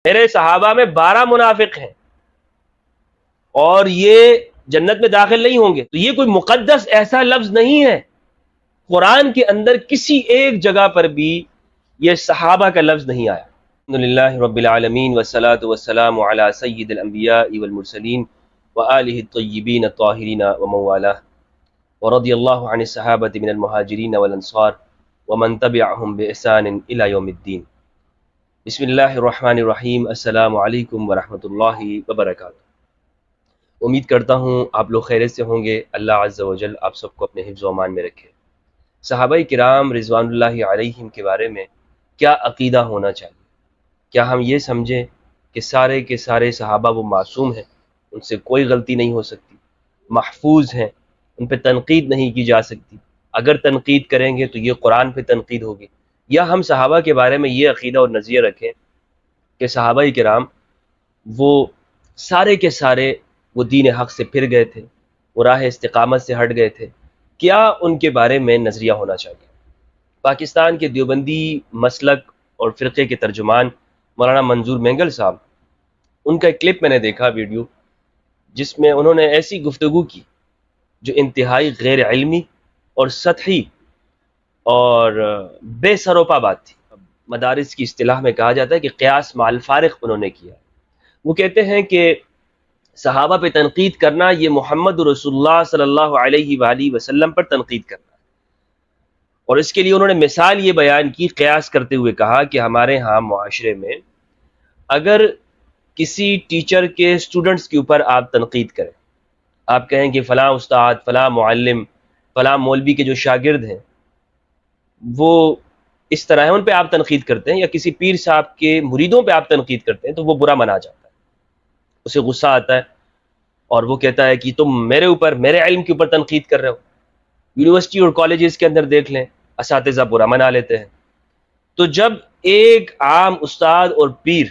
میرے صحابہ میں 12 منافق ہیں اور یہ جنت میں داخل نہیں ہوں گے. تو یہ کوئی مقدس ایسا لفظ نہیں ہے. قرآن کے اندر کسی ایک جگہ پر بھی یہ صحابہ کا لفظ نہیں آیا. الحمدللہ رب العالمین والصلاة والسلام علی سید الانبیاء والمرسلین وآلہ الطیبین الطاہرین ومن والہ ورضی اللہ عن الصحابۃ من المہاجرین والانصار ومن تبعہم بإحسان الی یوم الدین. بسم اللہ الرحمن الرحیم. السلام علیکم ورحمۃ اللہ وبرکاتہ. امید کرتا ہوں آپ لوگ خیریت سے ہوں گے. اللہ عز و جل آپ سب کو اپنے حفظ و امان میں رکھے. صحابہ کرام رضوان اللہ علیہم کے بارے میں کیا عقیدہ ہونا چاہیے؟ کیا ہم یہ سمجھیں کہ سارے کے سارے صحابہ وہ معصوم ہیں، ان سے کوئی غلطی نہیں ہو سکتی، محفوظ ہیں، ان پہ تنقید نہیں کی جا سکتی؟ اگر تنقید کریں گے تو یہ قرآن پہ تنقید ہوگی. یا ہم صحابہ کے بارے میں یہ عقیدہ اور نظریہ رکھیں کہ صحابہ کرام وہ سارے کے سارے وہ دین حق سے پھر گئے تھے، وہ راہ استقامت سے ہٹ گئے تھے؟ کیا ان کے بارے میں نظریہ ہونا چاہیے؟ پاکستان کے دیوبندی مسلک اور فرقے کے ترجمان مولانا منظور مینگل صاحب، ان کا ایک کلپ میں نے دیکھا، ویڈیو، جس میں انہوں نے ایسی گفتگو کی جو انتہائی غیر علمی اور سطحی اور بے سروپا بات تھی. مدارس کی اصطلاح میں کہا جاتا ہے کہ قیاس مع الفارق انہوں نے کیا. وہ کہتے ہیں کہ صحابہ پہ تنقید کرنا یہ محمد رسول اللہ صلی اللہ علیہ وآلہ وسلم پر تنقید کرنا. اور اس کے لیے انہوں نے مثال یہ بیان کی، قیاس کرتے ہوئے کہا کہ ہمارے ہاں معاشرے میں اگر کسی ٹیچر کے اسٹوڈنٹس کے اوپر آپ تنقید کریں، آپ کہیں کہ فلاں استاد، فلاں معلم، فلاں مولوی کے جو شاگرد ہیں وہ اس طرح ہیں، ان پہ آپ تنقید کرتے ہیں، یا کسی پیر صاحب کے مریدوں پہ آپ تنقید کرتے ہیں، تو وہ برا منا جاتا ہے، اسے غصہ آتا ہے اور وہ کہتا ہے کہ تم میرے اوپر، میرے علم کے اوپر تنقید کر رہے ہو. یونیورسٹی اور کالجز کے اندر دیکھ لیں، اساتذہ برا منا لیتے ہیں. تو جب ایک عام استاد اور پیر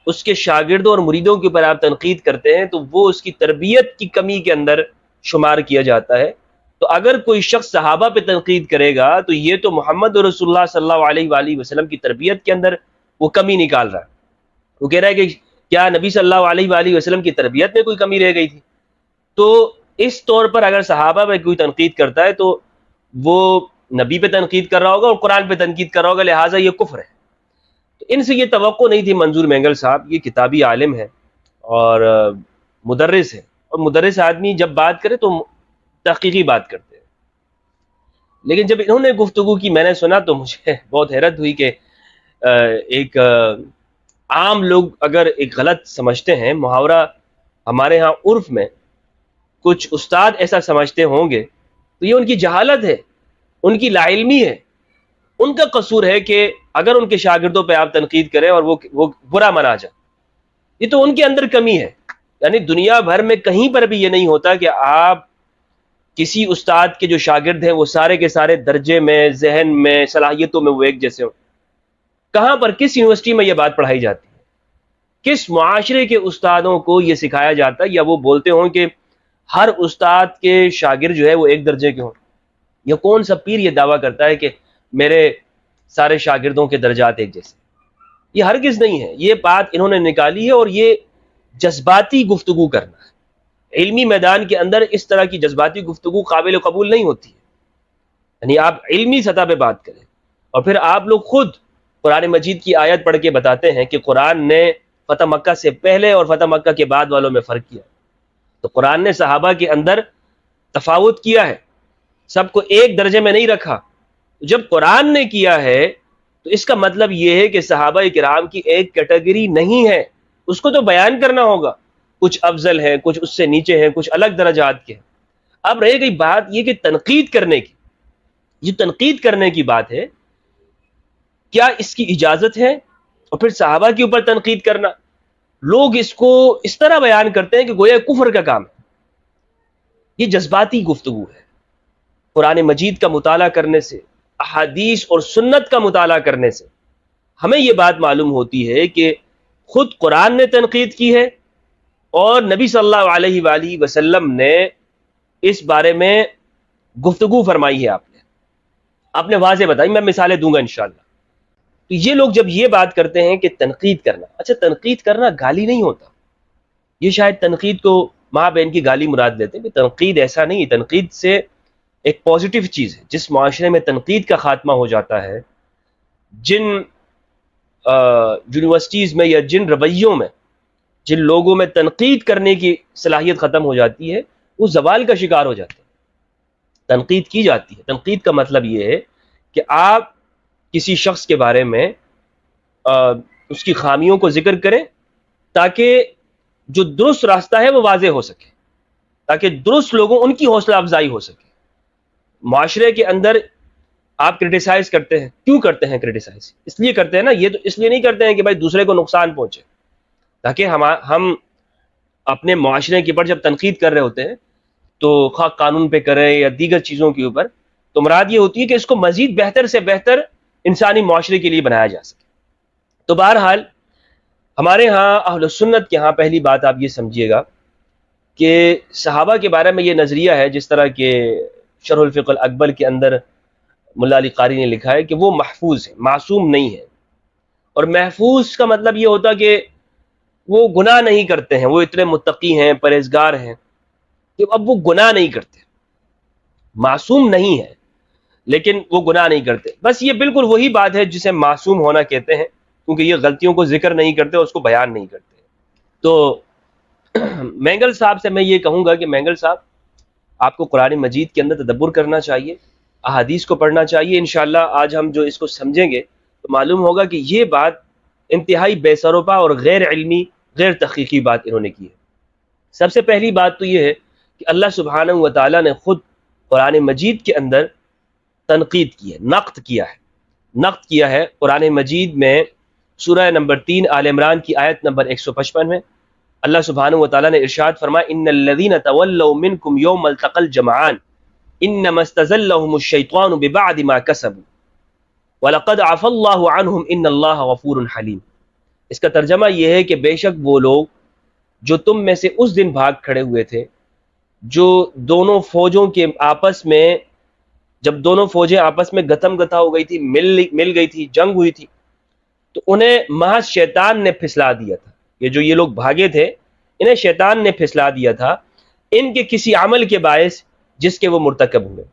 اس کے شاگردوں اور مریدوں کے اوپر آپ تنقید کرتے ہیں تو وہ اس کی تربیت کی کمی کے اندر شمار کیا جاتا ہے. تو اگر کوئی شخص صحابہ پہ تنقید کرے گا تو یہ تو محمد رسول اللہ صلی اللہ علیہ وآلہ وسلم کی تربیت کے اندر وہ کمی نکال رہا ہے. وہ کہہ رہا ہے کہ کیا نبی صلی اللہ علیہ وآلہ وسلم کی تربیت میں کوئی کمی رہ گئی تھی؟ تو اس طور پر اگر صحابہ پہ کوئی تنقید کرتا ہے تو وہ نبی پہ تنقید کر رہا ہوگا اور قرآن پہ تنقید کر رہا ہوگا، لہٰذا یہ کفر ہے. تو ان سے یہ توقع نہیں تھی. منظور مینگل صاحب یہ کتابی عالم ہے اور مدرس ہے، اور مدرس آدمی جب بات کرے تو تحقیقی بات کرتے ہیں. لیکن جب انہوں نے گفتگو کی، میں نے سنا تو مجھے بہت حیرت ہوئی کہ ایک عام لوگ اگر ایک غلط سمجھتے ہیں، محاورہ ہمارے ہاں عرف میں کچھ استاد ایسا سمجھتے ہوں گے تو یہ ان کی جہالت ہے، ان کی لا علمی ہے، ان کا قصور ہے کہ اگر ان کے شاگردوں پہ آپ تنقید کریں اور وہ برا منا جائے، یہ تو ان کے اندر کمی ہے. یعنی دنیا بھر میں کہیں پر بھی یہ نہیں ہوتا کہ آپ کسی استاد کے جو شاگرد ہیں وہ سارے کے سارے درجے میں، ذہن میں، صلاحیتوں میں وہ ایک جیسے ہوں. کہاں پر، کس یونیورسٹی میں یہ بات پڑھائی جاتی ہے؟ کس معاشرے کے استادوں کو یہ سکھایا جاتا ہے؟ یا وہ بولتے ہوں کہ ہر استاد کے شاگرد جو ہے وہ ایک درجے کے ہوں؟ یا کون سا پیر یہ دعویٰ کرتا ہے کہ میرے سارے شاگردوں کے درجات ایک جیسے؟ یہ ہرگز نہیں ہے. یہ بات انہوں نے نکالی ہے، اور یہ جذباتی گفتگو کرنا ہے. علمی میدان کے اندر اس طرح کی جذباتی گفتگو قابل قبول نہیں ہوتی ہے. یعنی آپ علمی سطح پہ بات کریں، اور پھر آپ لوگ خود قرآن مجید کی آیت پڑھ کے بتاتے ہیں کہ قرآن نے فتح مکہ سے پہلے اور فتح مکہ کے بعد والوں میں فرق کیا. تو قرآن نے صحابہ کے اندر تفاوت کیا ہے، سب کو ایک درجے میں نہیں رکھا. جب قرآن نے کیا ہے تو اس کا مطلب یہ ہے کہ صحابہ کرام کی ایک کیٹیگری نہیں ہے، اس کو تو بیان کرنا ہوگا. کچھ افضل ہیں، کچھ اس سے نیچے ہیں، کچھ الگ درجات کے ہیں. اب رہ گئی بات یہ کہ تنقید کرنے کی، یہ تنقید کرنے کی بات ہے، کیا اس کی اجازت ہے؟ اور پھر صحابہ کے اوپر تنقید کرنا، لوگ اس کو اس طرح بیان کرتے ہیں کہ گویا کفر کا کام ہے. یہ جذباتی گفتگو ہے. قرآن مجید کا مطالعہ کرنے سے، احادیث اور سنت کا مطالعہ کرنے سے ہمیں یہ بات معلوم ہوتی ہے کہ خود قرآن نے تنقید کی ہے اور نبی صلی اللہ علیہ وآلہ وسلم نے اس بارے میں گفتگو فرمائی ہے. آپ نے واضح بتائی، میں مثالیں دوں گا انشاءاللہ. تو یہ لوگ جب یہ بات کرتے ہیں کہ تنقید کرنا، اچھا تنقید کرنا گالی نہیں ہوتا، یہ شاید تنقید کو ماں بہن کی گالی مراد لیتے ہیں کہ تنقید ایسا نہیں ہے، تنقید سے ایک پازیٹیو چیز ہے۔ جس معاشرے میں تنقید کا خاتمہ ہو جاتا ہے، جن یونیورسٹیز میں یا جن رویوں میں، جن لوگوں میں تنقید کرنے کی صلاحیت ختم ہو جاتی ہے، وہ زوال کا شکار ہو جاتے ہیں۔ تنقید کی جاتی ہے، تنقید کا مطلب یہ ہے کہ آپ کسی شخص کے بارے میں اس کی خامیوں کو ذکر کریں تاکہ جو درست راستہ ہے وہ واضح ہو سکے، تاکہ درست لوگوں ان کی حوصلہ افزائی ہو سکے۔ معاشرے کے اندر آپ کرٹیسائز کرتے ہیں، کیوں کرتے ہیں کرٹیسائز؟ اس لیے کرتے ہیں نا، یہ تو اس لیے نہیں کرتے ہیں کہ بھائی دوسرے کو نقصان پہنچے، تاکہ ہم اپنے معاشرے کے اوپر جب تنقید کر رہے ہوتے ہیں تو خواہ قانون پہ کریں یا دیگر چیزوں کے اوپر، تو مراد یہ ہوتی ہے کہ اس کو مزید بہتر سے بہتر انسانی معاشرے کے لیے بنایا جا سکے۔ تو بہرحال ہمارے ہاں اہل سنت کے ہاں پہلی بات آپ یہ سمجھیے گا کہ صحابہ کے بارے میں یہ نظریہ ہے، جس طرح کہ شرح الفقہ الاکبر کے اندر ملا علی قاری نے لکھا ہے کہ وہ محفوظ ہے، معصوم نہیں ہے۔ اور محفوظ کا مطلب یہ ہوتا کہ وہ گناہ نہیں کرتے ہیں، وہ اتنے متقی ہیں، پرہیزگار ہیں کہ اب وہ گناہ نہیں کرتے، معصوم نہیں ہے لیکن وہ گناہ نہیں کرتے۔ بس یہ بالکل وہی بات ہے جسے معصوم ہونا کہتے ہیں، کیونکہ یہ غلطیوں کو ذکر نہیں کرتے، اس کو بیان نہیں کرتے۔ تو مینگل صاحب سے میں یہ کہوں گا کہ مینگل صاحب، آپ کو قرآن مجید کے اندر تدبر کرنا چاہیے، احادیث کو پڑھنا چاہیے۔ انشاءاللہ آج ہم جو اس کو سمجھیں گے تو معلوم ہوگا کہ یہ بات انتہائی بے سروپا اور غیر علمی، غیر تحقیقی بات انہوں نے کی ہے۔ سب سے پہلی بات تو یہ ہے کہ اللہ سبحانہ و تعالیٰ نے خود قرآن مجید کے اندر تنقید کی ہے، نقد کیا ہے قرآن مجید میں سورہ نمبر 3 آل عمران کی آیت نمبر 155 میں اللہ سبحانہ و تعالیٰ نے ارشاد فرمایا ان الذین تولوا منکم یوم التقى الجمعان انما استزلهم الشیطان ببعد ما کسبوا ولقد عفا اللہ عنہم ان اللہ غفور حلیم۔ اس کا ترجمہ یہ ہے کہ بے شک وہ لوگ جو تم میں سے اس دن بھاگ کھڑے ہوئے تھے، جو دونوں فوجوں کے آپس میں، جب دونوں فوجیں آپس میں گتم گتھا ہو گئی تھی، مل گئی تھی، جنگ ہوئی تھی، تو انہیں محض شیطان نے پھسلا دیا تھا۔ یہ لوگ بھاگے تھے، انہیں شیطان نے پھسلا دیا تھا ان کے کسی عمل کے باعث جس کے وہ مرتکب ہوئے۔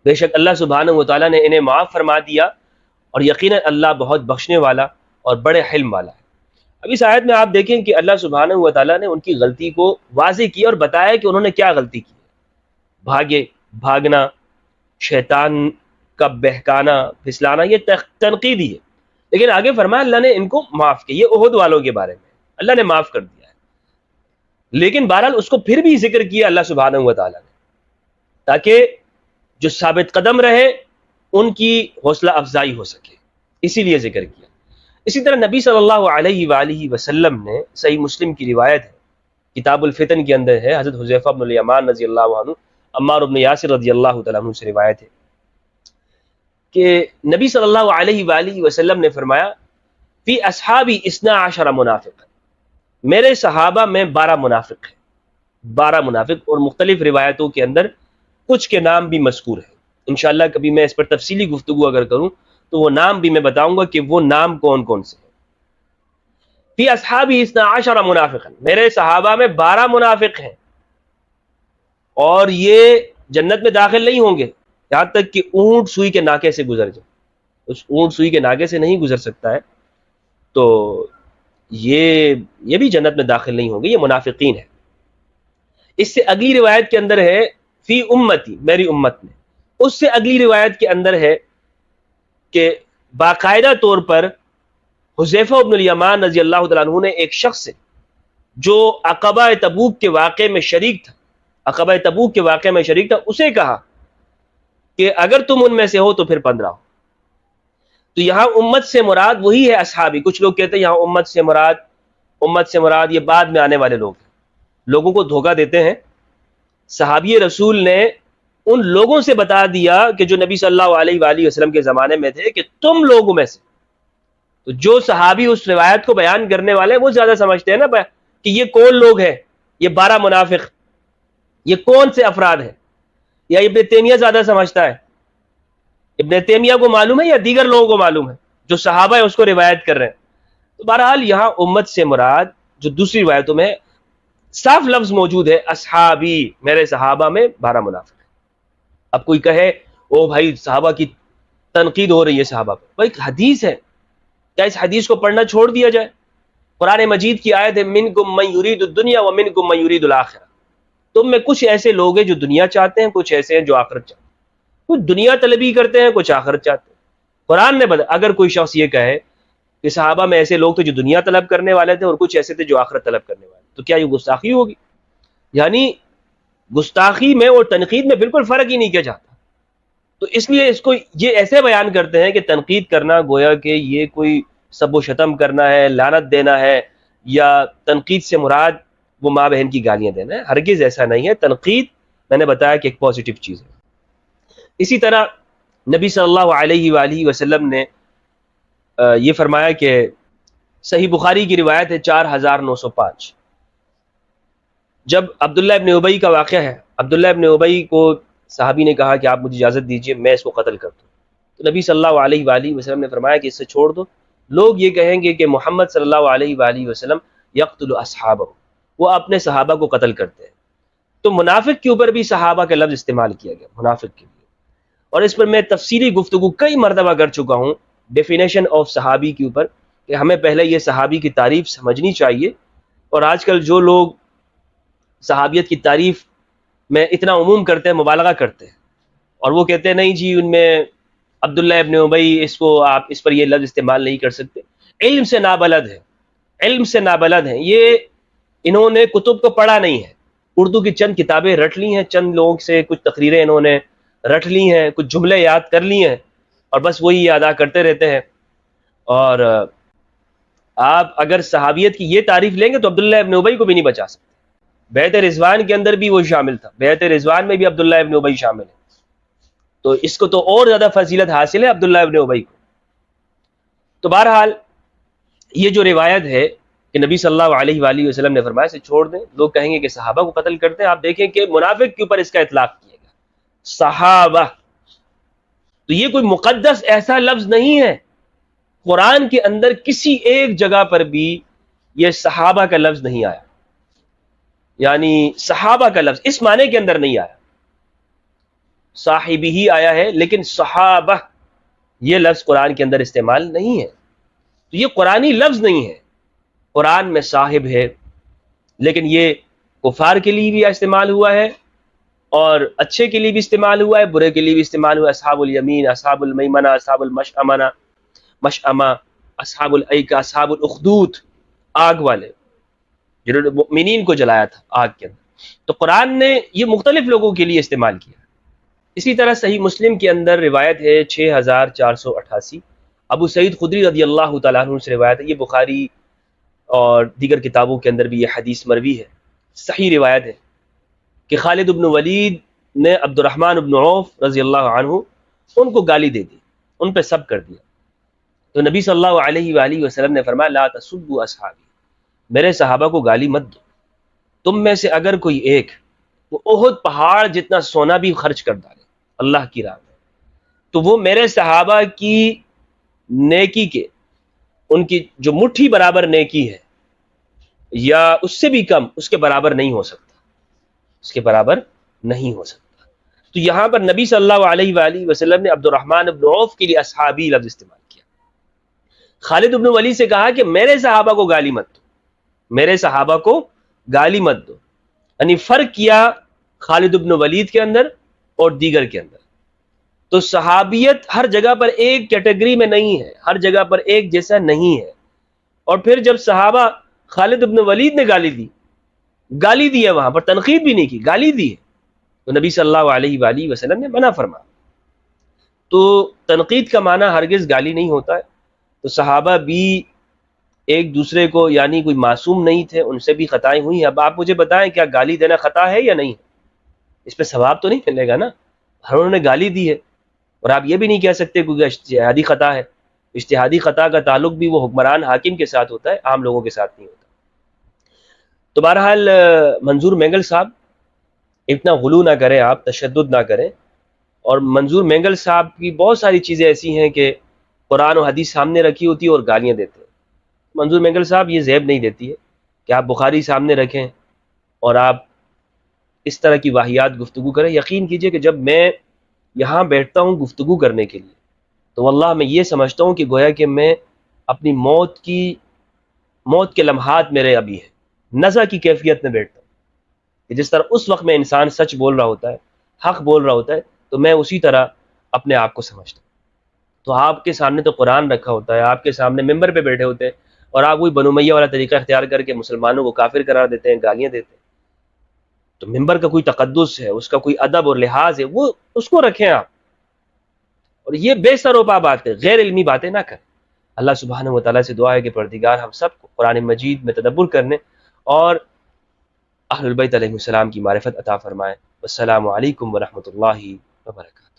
بے شک اللہ سبحانہ و تعالیٰ نے انہیں معاف فرما دیا، اور یقیناً اللہ بہت بخشنے والا اور بڑے حلم والا ہے۔ اب اس آیت میں آپ دیکھیں کہ اللہ سبحانہ و تعالیٰ نے ان کی غلطی کو واضح کیا اور بتایا کہ انہوں نے کیا غلطی کی۔ بھاگنا، شیطان کا بہکانا، پھسلانا، یہ تنقیدی ہے، لیکن آگے فرمایا اللہ نے ان کو معاف کیا۔ یہ احد والوں کے بارے میں اللہ نے معاف کر دیا ہے، لیکن بہرحال اس کو پھر بھی ذکر کیا اللہ سبحانہ و تعالیٰ نے، تاکہ جو ثابت قدم رہے ان کی حوصلہ افزائی ہو سکے، اسی لیے ذکر کیا۔ اسی طرح نبی صلی اللہ علیہ وآلہ وسلم نے، صحیح مسلم کی روایت ہے، کتاب الفتن کے اندر ہے، حضرت حذیفہ بن الیمان رضی اللہ عنہ، عمار بن یاسر رضی اللہ تعالیٰ عنہ سے روایت ہے کہ نبی صلی اللہ علیہ وآلہ وسلم نے فرمایا فی اصحابی 12 منافق، میرے صحابہ میں 12 منافق ہیں، 12 منافق، اور مختلف روایتوں کے اندر کچھ کے نام بھی مذکور ہیں۔ انشاءاللہ کبھی میں اس پر تفصیلی گفتگو اگر کروں تو وہ نام بھی میں بتاؤں گا کہ وہ نام کون کون سے ہیں۔ فی اصحابی 12 منافق، میرے صحابہ میں 12 منافق ہیں، اور یہ جنت میں داخل نہیں ہوں گے یہاں تک کہ اونٹ سوئی کے ناکے سے گزر جائے۔ اس اونٹ سوئی کے ناکے سے نہیں گزر سکتا ہے، تو یہ بھی جنت میں داخل نہیں ہوں گے، یہ منافقین ہے۔ اس سے اگلی روایت کے اندر ہے فی امتی، میری امت میں۔ اس سے اگلی روایت کے اندر ہے کہ باقاعدہ طور پر حذیفہ بن الیمان رضی اللہ تعالیٰ عنہ نے ایک شخص سے جو عقبہ تبوک کے واقعے میں شریک تھا، اسے کہا کہ اگر تم ان میں سے ہو تو پھر 15 ہو۔ تو یہاں امت سے مراد وہی ہے اصحابی۔ کچھ لوگ کہتے ہیں یہاں امت سے مراد یہ بعد میں آنے والے لوگ ہیں، لوگوں کو دھوکہ دیتے ہیں۔ صحابی رسول نے ان لوگوں سے بتا دیا کہ جو نبی صلی اللہ علیہ وآلہ وسلم کے زمانے میں تھے کہ تم لوگوں میں سے، تو جو صحابی اس روایت کو بیان کرنے والے وہ زیادہ سمجھتے ہیں نا کہ یہ کون لوگ ہیں، یہ 12 منافق، یہ کون سے افراد ہیں، یا ابن تیمیہ زیادہ سمجھتا ہے؟ ابن تیمیہ کو معلوم ہے یا دیگر لوگوں کو معلوم ہے؟ جو صحابہ ہے اس کو روایت کر رہے ہیں. تو بہرحال یہاں امت سے مراد جو دوسری روایتوں میں صاف لفظ موجود ہے اصحابی، میرے صحابہ میں 12 منافق ہیں. اب کوئی کہے او بھائی صحابہ کی تنقید ہو رہی ہے صحابہ پہ، بھائی حدیث ہے، کیا اس حدیث کو پڑھنا چھوڑ دیا جائے؟ قرآن مجید کی آیت ہے منکم من یرید الدنیا ومنکم من یرید الآخرہ. تم میں کچھ ایسے لوگ ہیں جو دنیا چاہتے ہیں، کچھ ایسے ہیں جو آخرت چاہتے ہیں، کچھ دنیا طلبی کرتے ہیں، کچھ آخرت چاہتے ہیں. قرآن نے اگر کوئی شخص یہ کہے کہ صحابہ میں ایسے لوگ تھے جو دنیا طلب کرنے والے تھے اور کچھ ایسے تھے جو آخرت طلب کرنے والے، تو کیا یہ گستاخی ہوگی؟ یعنی گستاخی میں اور تنقید میں بالکل فرق ہی نہیں کیا جاتا. تو اس لیے اس کو یہ ایسے بیان کرتے ہیں کہ تنقید کرنا گویا کہ یہ کوئی سب و شتم کرنا ہے، لعنت دینا ہے، یا تنقید سے مراد وہ ماں بہن کی گالیاں دینا ہے. ہرگز ایسا نہیں ہے. تنقید میں نے بتایا کہ ایک پازیٹیو چیز ہے. اسی طرح نبی صلی اللہ علیہ وآلہ وسلم نے یہ فرمایا کہ صحیح بخاری کی روایت ہے 4905، جب عبداللہ ابن ابی کا واقعہ ہے، عبداللہ ابن ابی کو صحابی نے کہا کہ آپ مجھے اجازت دیجئے میں اس کو قتل کر دوں. تو نبی صلی اللہ علیہ وآلہ وسلم نے فرمایا کہ اس سے چھوڑ دو، لوگ یہ کہیں گے کہ محمد صلی اللہ علیہ وآلہ وسلم یقتل اصحابہ، وہ اپنے صحابہ کو قتل کرتے ہیں. تو منافق کے اوپر بھی صحابہ کا لفظ استعمال کیا گیا منافق کے لیے، اور اس پر میں تفصیلی گفتگو کئی مرتبہ کر چکا ہوں ڈیفینیشن آف صحابی کے اوپر، کہ ہمیں پہلے یہ صحابی کی تعریف سمجھنی چاہیے. اور آج کل جو لوگ صحابیت کی تعریف میں اتنا عموم کرتے ہیں، مبالغہ کرتے ہیں، اور وہ کہتے ہیں نہیں جی ان میں عبداللہ ابن ابی، اس کو آپ اس پر یہ لفظ استعمال نہیں کر سکتے. علم سے نابلد ہے، علم سے نابلد ہیں یہ. انہوں نے کتب کو پڑھا نہیں ہے، اردو کی چند کتابیں رٹ لی ہیں، چند لوگوں سے کچھ تقریریں انہوں نے رٹ لی ہیں، کچھ جملے یاد کر لی ہیں، اور بس وہی ادا کرتے رہتے ہیں. اور آپ اگر صحابیت کی یہ تعریف لیں گے تو عبداللہ ابن ابی کو بھی نہیں بچا سکتے. بیعت رضوان کے اندر بھی وہ شامل تھا، بیعت رضوان میں بھی عبداللہ ابن ابی شامل ہے، تو اس کو تو اور زیادہ فضیلت حاصل ہے عبداللہ ابن ابی کو. تو بہرحال یہ جو روایت ہے کہ نبی صلی اللہ علیہ وآلہ وسلم نے فرمایا سے چھوڑ دیں، لوگ کہیں گے کہ صحابہ کو قتل کرتے ہیں. آپ دیکھیں کہ منافق کے اوپر اس کا اطلاق کیا گیا صحابہ. تو یہ کوئی مقدس ایسا لفظ نہیں ہے، قرآن کے اندر کسی ایک جگہ پر بھی یہ صحابہ کا لفظ نہیں آیا، یعنی صحابہ کا لفظ اس معنی کے اندر نہیں آیا. صاحبی ہی آیا ہے، لیکن صحابہ یہ لفظ قرآن کے اندر استعمال نہیں ہے. تو یہ قرآنی لفظ نہیں ہے. قرآن میں صاحب ہے، لیکن یہ کفار کے لیے بھی استعمال ہوا ہے، اور اچھے کے لیے بھی استعمال ہوا ہے، برے کے لیے بھی استعمال ہوا ہے. اصحاب الیمین، اصحاب المیمنہ، اصحاب المشأمنہ، مشأمہ، اصحاب الایکہ، اصحاب الاخدود، آگ والے جنہوں نے مؤمنین کو جلایا تھا آگ کے اندر. تو قرآن نے یہ مختلف لوگوں کے لیے استعمال کیا. اسی طرح صحیح مسلم کے اندر روایت ہے 6488، ابو سعید خدری رضی اللہ تعالیٰ عنہ سے روایت ہے. یہ بخاری اور دیگر کتابوں کے اندر بھی یہ حدیث مروی ہے، صحیح روایت ہے کہ خالد بن ولید نے عبد الرحمن بن عوف رضی اللہ عنہ ان کو گالی دے دی، ان پہ سب کر دیا. تو نبی صلی اللہ علیہ وآلہ وسلم نے فرمایا لا تسبوا اصحابی، میرے صحابہ کو گالی مت دو. تم میں سے اگر کوئی ایک وہ احد پہاڑ جتنا سونا بھی خرچ کر ڈالے اللہ کی راہ میں، تو وہ میرے صحابہ کی نیکی کے، ان کی جو مٹھی برابر نیکی ہے یا اس سے بھی کم، اس کے برابر نہیں ہو سکتا، اس کے برابر نہیں ہو سکتا. تو یہاں پر نبی صلی اللہ علیہ وآلہ وسلم نے عبد الرحمن بن عوف کے لیے اصحابی لفظ استعمال کیا. خالد بن ولید سے کہا کہ میرے صحابہ کو گالی مت دو، میرے صحابہ کو گالی مت دو. یعنی فرق کیا خالد بن ولید کے اندر اور دیگر کے اندر. تو صحابیت ہر جگہ پر ایک کیٹیگری میں نہیں ہے، ہر جگہ پر ایک جیسا نہیں ہے. اور پھر جب صحابہ خالد بن ولید نے گالی دی ہے، وہاں پر تنقید بھی نہیں کی، گالی دی ہے، تو نبی صلی اللہ علیہ وآلہ وسلم نے منع فرما. تو تنقید کا معنی ہرگز گالی نہیں ہوتا ہے. تو صحابہ بھی ایک دوسرے کو، یعنی کوئی معصوم نہیں تھے، ان سے بھی خطائیں ہوئی ہیں. اب آپ مجھے بتائیں کیا گالی دینا خطا ہے یا نہیں؟ اس پہ ثواب تو نہیں ملے گا نا، انہوں نے گالی دی ہے. اور آپ یہ بھی نہیں کہہ سکتے کہ اجتہادی خطا ہے. اجتہادی خطا کا تعلق بھی وہ حکمران حاکم کے ساتھ ہوتا ہے، عام لوگوں کے ساتھ نہیں ہوتا. تو بہرحال منظور مینگل صاحب اتنا غلو نہ کریں، آپ تشدد نہ کریں. اور منظور مینگل صاحب کی بہت ساری چیزیں ایسی ہیں کہ قرآن و حدیث سامنے رکھی ہوتی ہے اور گالیاں دیتے ہیں۔ منظور مینگل صاحب یہ زیب نہیں دیتی ہے کہ آپ بخاری سامنے رکھیں اور آپ اس طرح کی واہیات گفتگو کریں۔ یقین کیجئے کہ جب میں یہاں بیٹھتا ہوں گفتگو کرنے کے لیے تو واللہ میں یہ سمجھتا ہوں کہ گویا کہ میں اپنی موت کے لمحات میرے ابھی ہیں، نزع کی کیفیت میں بیٹھتا ہوں کہ جس طرح اس وقت میں انسان سچ بول رہا ہوتا ہے، حق بول رہا ہوتا ہے، تو میں اسی طرح اپنے آپ کو سمجھتا ہوں۔ تو آپ کے سامنے تو قرآن رکھا ہوتا ہے، آپ کے سامنے ممبر پہ بیٹھے ہوتے ہیں، اور آپ وہی بنو امیہ والا طریقہ اختیار کر کے مسلمانوں کو کافر قرار دیتے ہیں، گالیاں دیتے ہیں۔ تو ممبر کا کوئی تقدس ہے، اس کا کوئی ادب اور لحاظ ہے، وہ اس کو رکھیں آپ، اور یہ بے سروپا باتیں، غیر علمی باتیں نہ کریں۔ اللہ سبحانہ و تعالیٰ سے دعا ہے کہ پروردگار ہم سب کو قرآن مجید میں تدبر کرنے اور اہل البیت علیہ السلام کی معرفت عطا فرمائے۔ والسلام علیکم ورحمۃ اللہ وبرکاتہ۔